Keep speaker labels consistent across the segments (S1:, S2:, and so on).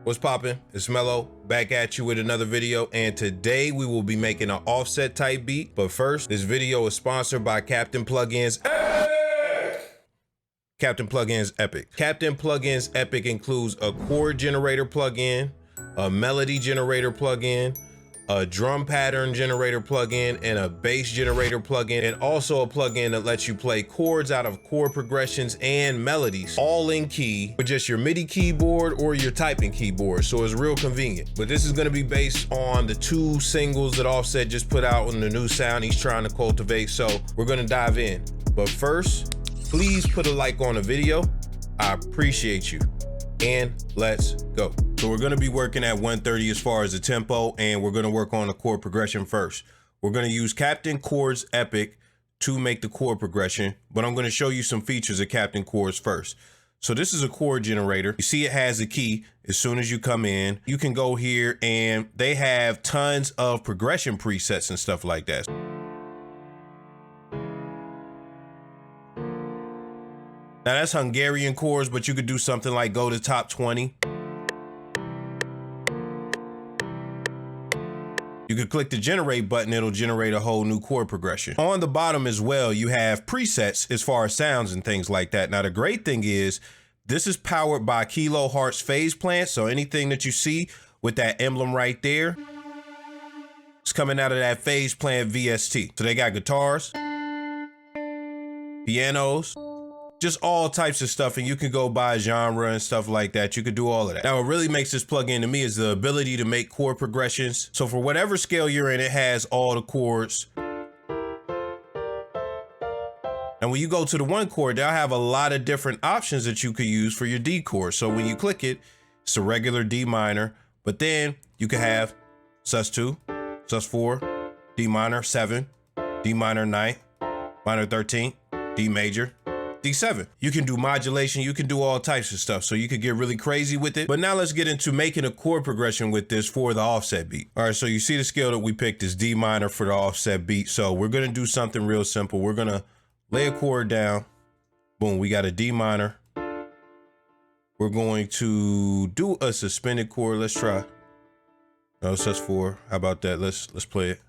S1: What's poppin'? It's Mello, back at you with another video, and today we will be making an offset type beat. But first, this video is sponsored by Captain Plugins. Captain Plugins Epic. Captain Plugins Epic includes a chord generator plugin, a melody generator plugin, a drum pattern generator plugin, and a bass generator plugin, and also a plugin that lets you play chords out of chord progressions and melodies, all in key with just your MIDI keyboard or your typing keyboard. So it's real convenient. But this is gonna be based on the 2 singles that Offset just put out on the new sound he's trying to cultivate. So we're gonna dive in. But first, please put a like on the video. I appreciate you. And let's go. So we're gonna be working at 130 as far as the tempo, and we're gonna work on the chord progression first. We're gonna use Captain Chords Epic to make the chord progression, but I'm gonna show you some features of Captain Chords first. So this is a chord generator. You see it has a key. As soon as you come in, you can go here and they have tons of progression presets and stuff like that. Now that's Hungarian chords, but you could do something like go to top 20. You could click the generate button, it'll generate a whole new chord progression. On the bottom as well, you have presets as far as sounds and things like that. Now the great thing is, this is powered by Kilohertz phase plant, so anything that you see with that emblem right there, it's coming out of that phase plant VST. So they got guitars, pianos, just all types of stuff, and you can go by genre and stuff like that. You could do all of that. Now, what really makes this plugin to me is the ability to make chord progressions. So for whatever scale you're in, it has all the chords. And when you go to the 1 chord, they'll have a lot of different options that you could use for your D chord. So when you click it, it's a regular D minor, but then you could have sus2, sus4, D minor 7, D minor 9, minor 13, D major, D7. You can do modulation, you can do all types of stuff, so you could get really crazy with it. But now let's get into making a chord progression with this for the offset beat. All right, so you see the scale that we picked is D minor for the offset beat. So we're gonna do something real simple. We're gonna lay a chord down. Boom, we got a D minor. We're going to do a suspended chord. Let's try. No, sus4. How about that? Let's play it.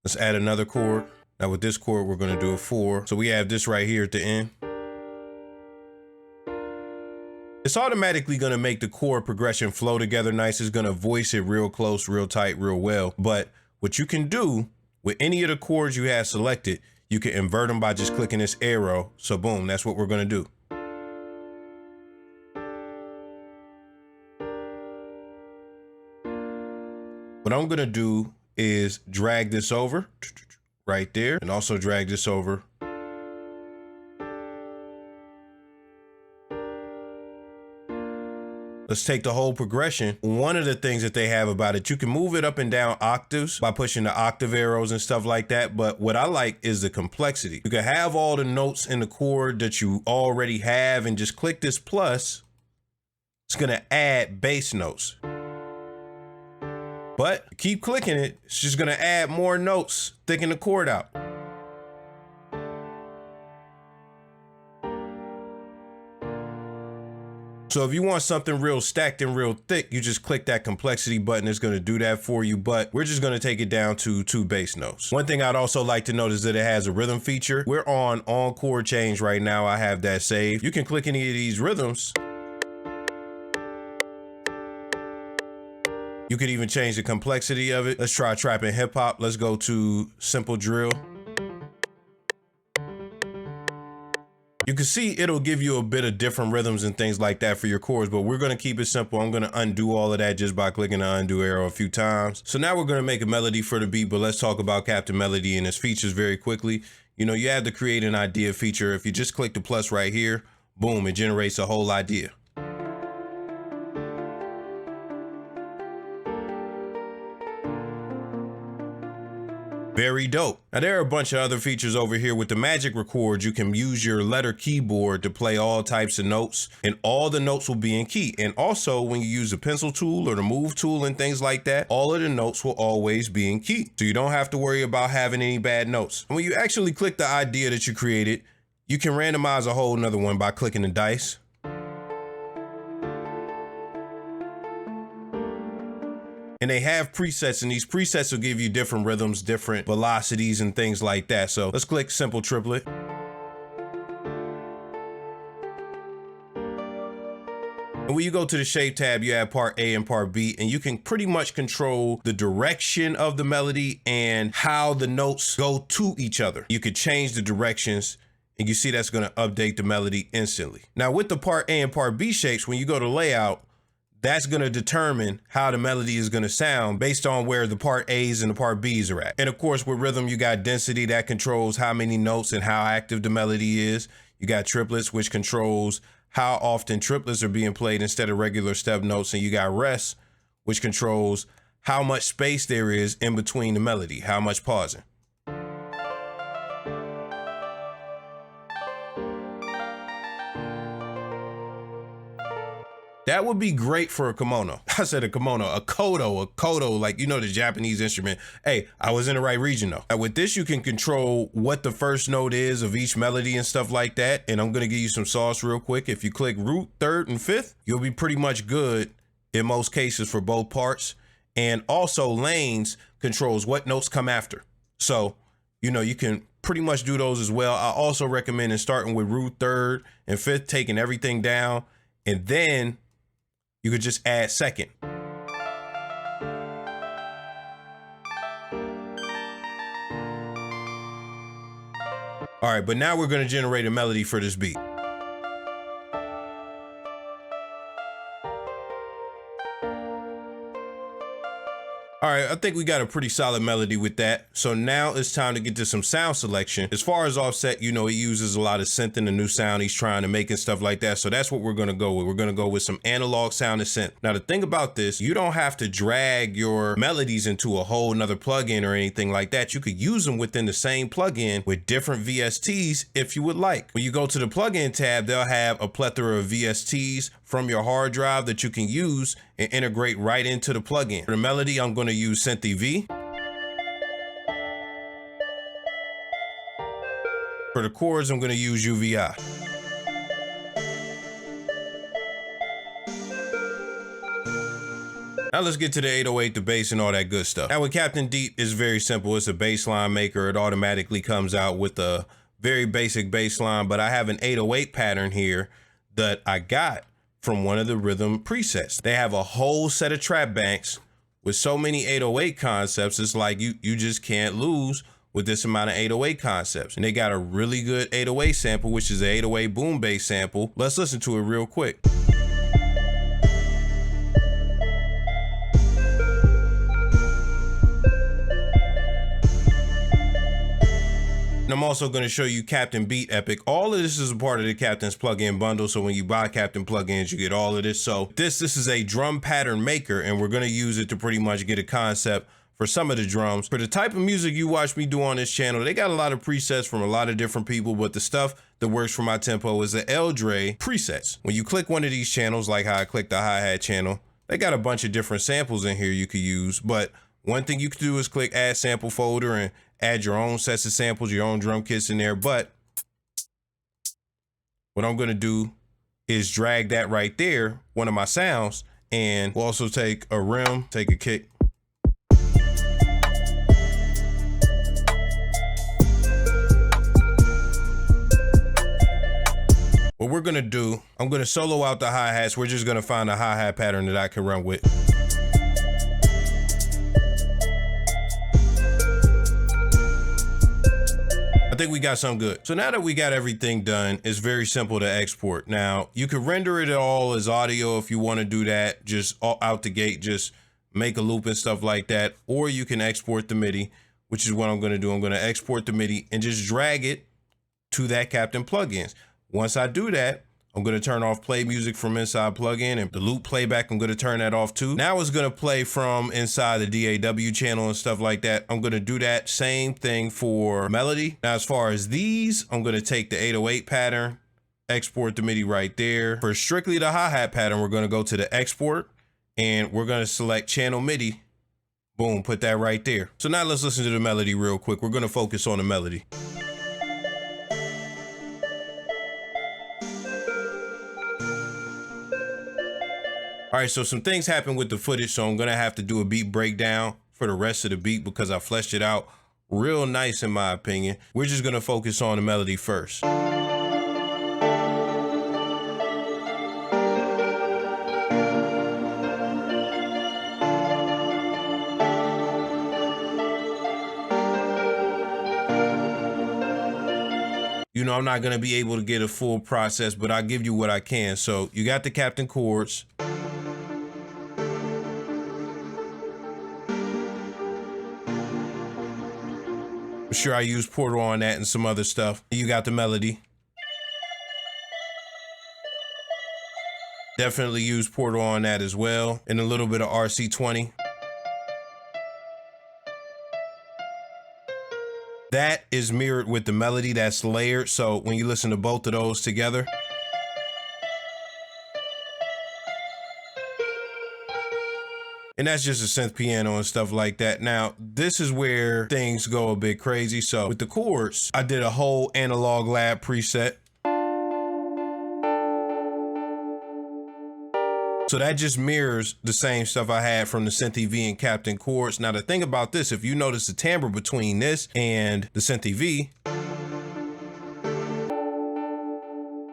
S1: Let's add another chord. Now with this chord, we're gonna do a 4. So we have this right here at the end. It's automatically gonna make the chord progression flow together nice. It's gonna voice it real close, real tight, real well. But what you can do with any of the chords you have selected, you can invert them by just clicking this arrow. So boom, that's what we're gonna do. What I'm gonna do is drag this over right there, and also drag this over. Let's take the whole progression. One of the things that they have about it, you can move it up and down octaves by pushing the octave arrows and stuff like that. But what I like is the complexity. You can have all the notes in the chord that you already have and just click this plus. It's gonna add bass notes. But keep clicking it, it's just gonna add more notes, thicken the chord out. So if you want something real stacked and real thick, you just click that complexity button. It's gonna do that for you, but we're just gonna take it down to 2 bass notes. One thing I'd also like to note is that it has a rhythm feature. We're on chord change right now. I have that saved. You can click any of these rhythms. You could even change the complexity of it. Let's try trap and hip hop. Let's go to simple drill. You can see it'll give you a bit of different rhythms and things like that for your chords, but we're gonna keep it simple. I'm gonna undo all of that just by clicking the undo arrow a few times. So now we're gonna make a melody for the beat, but let's talk about Captain Melody and its features very quickly. You know, you have to create an idea feature. If you just click the plus right here, boom, it generates a whole idea. Very dope. Now there are a bunch of other features over here with the Magic Record. You can use your letter keyboard to play all types of notes, and all the notes will be in key. And also when you use the pencil tool or the move tool and things like that, all of the notes will always be in key. So you don't have to worry about having any bad notes. And when you actually click the idea that you created, you can randomize a whole nother one by clicking the dice. And they have presets, and these presets will give you different rhythms, different velocities, and things like that. So let's click simple triplet. And when you go to the shape tab, you have part A and part B, and you can pretty much control the direction of the melody and how the notes go to each other. You could change the directions, and you see that's gonna update the melody instantly. Now with the part A and part B shapes, when you go to layout, that's gonna determine how the melody is gonna sound based on where the part A's and the part B's are at. And of course, with rhythm, you got density that controls how many notes and how active the melody is. You got triplets, which controls how often triplets are being played instead of regular step notes. And you got rest, which controls how much space there is in between the melody, how much pausing. That would be great for a kimono. I said a kimono, a koto, like, you know, the Japanese instrument. Hey, I was in the right region though. Now, with this, you can control what the first note is of each melody and stuff like that. And I'm gonna give you some sauce real quick. If you click root, third, and fifth, you'll be pretty much good in most cases for both parts. And also lanes controls what notes come after. So, you know, you can pretty much do those as well. I also recommend starting with root, third, and fifth, taking everything down, and then you could just add second. All right, but now we're gonna generate a melody for this beat. All right, I think we got a pretty solid melody with that. So now it's time to get to some sound selection. As far as offset, you know, he uses a lot of synth and the new sound he's trying to make and stuff like that. So that's what we're gonna go with. We're gonna go with some analog sound and synth. Now the thing about this, you don't have to drag your melodies into a whole nother plugin or anything like that. You could use them within the same plugin with different VSTs if you would like. When you go to the plugin tab, they'll have a plethora of VSTs from your hard drive that you can use and integrate right into the plugin. For the melody, I'm gonna use Synth EV. For the chords, I'm gonna use UVI. Now let's get to the 808, the bass, and all that good stuff. Now with Captain Deep, it's very simple. It's a bassline maker. It automatically comes out with a very basic bassline, but I have an 808 pattern here that I got from one of the rhythm presets. They have a whole set of trap banks with so many 808 concepts. It's like you just can't lose with this amount of 808 concepts. And they got a really good 808 sample, which is an 808 boom bass sample. Let's listen to it real quick. And I'm also going to show you Captain Beat Epic. All of this is a part of the Captain's plugin bundle. So when you buy Captain plugins, you get all of this. So this is a drum pattern maker, and we're going to use it to pretty much get a concept for some of the drums. For the type of music you watch me do on this channel, they got a lot of presets from a lot of different people, but the stuff that works for my tempo is the Eldre presets. When you click one of these channels, like how I clicked the hi-hat channel, they got a bunch of different samples in here you could use. But one thing you can do is click add sample folder and add your own sets of samples, your own drum kits in there. But what I'm gonna do is drag that right there, one of my sounds, and we'll also take a rim, take a kick. What we're gonna do, I'm gonna solo out the hi-hats. We're just gonna find a hi-hat pattern that I can run with. I think we got something good. So now that we got everything done, it's very simple to export. Now, you can render it all as audio if you want to do that, just out the gate, just make a loop and stuff like that. Or you can export the MIDI, which is what I'm going to do. I'm going to export the MIDI and just drag it to that Captain plugins. Once I do that, I'm going to turn off play music from inside plugin, and the loop playback, I'm going to turn that off too. Now it's going to play from inside the DAW channel and stuff like that. I'm going to do that same thing for melody. Now, as far as these, I'm going to take the 808 pattern, export the MIDI right there. For strictly the hi-hat pattern, we're going to go to the export and we're going to select channel MIDI. Boom, put that right there. So now let's listen to the melody real quick. We're going to focus on the melody. All right, so some things happened with the footage, so I'm gonna have to do a beat breakdown for the rest of the beat because I fleshed it out real nice in my opinion. We're just gonna focus on the melody first. You know, I'm not gonna be able to get a full process, but I'll give you what I can. So you got the Captain chords. I'm sure I used Portal on that and some other stuff. You got the melody. Definitely use Portal on that as well. And a little bit of RC20. That is mirrored with the melody that's layered. So when you listen to both of those together, and that's just a synth piano and stuff like that. Now, this is where things go a bit crazy. So with the chords, I did a whole analog lab preset. So that just mirrors the same stuff I had from the Synth EV and Captain chords. Now the thing about this, if you notice the timbre between this and the Synth EV,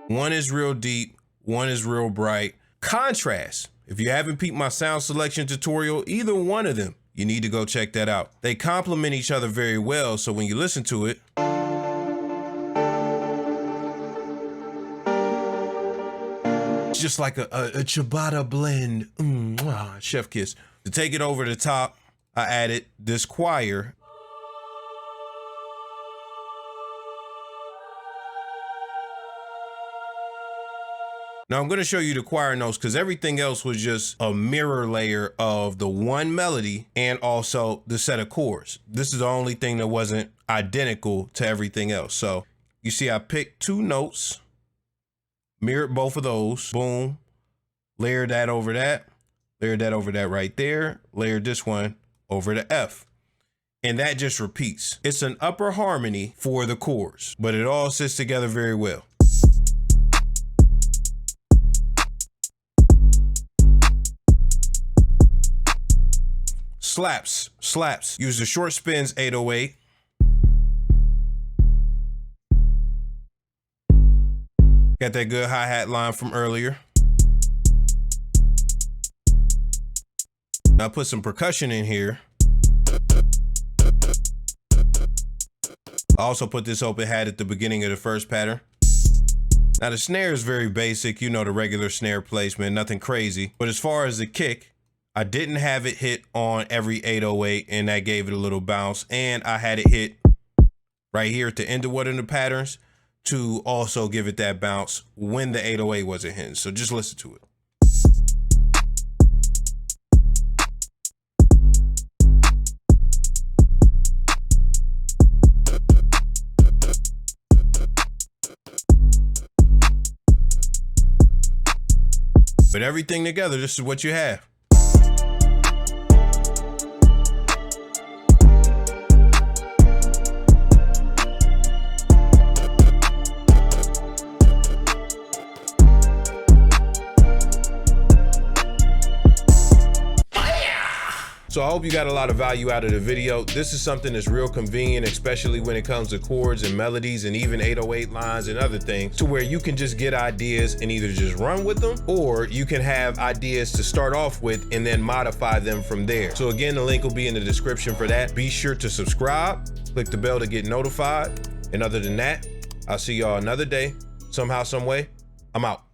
S1: one is real deep, one is real bright. Contrast. If you haven't peeped my sound selection tutorial, either one of them, you need to go check that out. They complement each other very well, so when you listen to it, it's just like a ciabatta blend. Chef kiss. To take it over the top, I added this choir. Now I'm gonna show you the choir notes because everything else was just a mirror layer of the one melody and also the set of chords. This is the only thing that wasn't identical to everything else. So you see I picked two notes, mirrored both of those, boom, layered that over that right there, layered this one over the F. And that just repeats. It's an upper harmony for the chords, but it all sits together very well. Slaps, slaps. Use the short spins 808. Got that good hi-hat line from earlier. Now I put some percussion in here. I also put this open hat at the beginning of the first pattern. Now the snare is very basic, you know, the regular snare placement, nothing crazy. But as far as the kick, I didn't have it hit on every 808 and that gave it a little bounce. And I had it hit right here at the end of one of the patterns to also give it that bounce when the 808 wasn't hitting. So just listen to it. But everything together, this is what you have. So I hope you got a lot of value out of the video. This is something that's real convenient, especially when it comes to chords and melodies and even 808 lines and other things, to where you can just get ideas and either just run with them, or you can have ideas to start off with and then modify them from there. So again, the link will be in the description for that. Be sure to subscribe, click the bell to get notified. And other than that, I'll see y'all another day, somehow, some way. I'm out.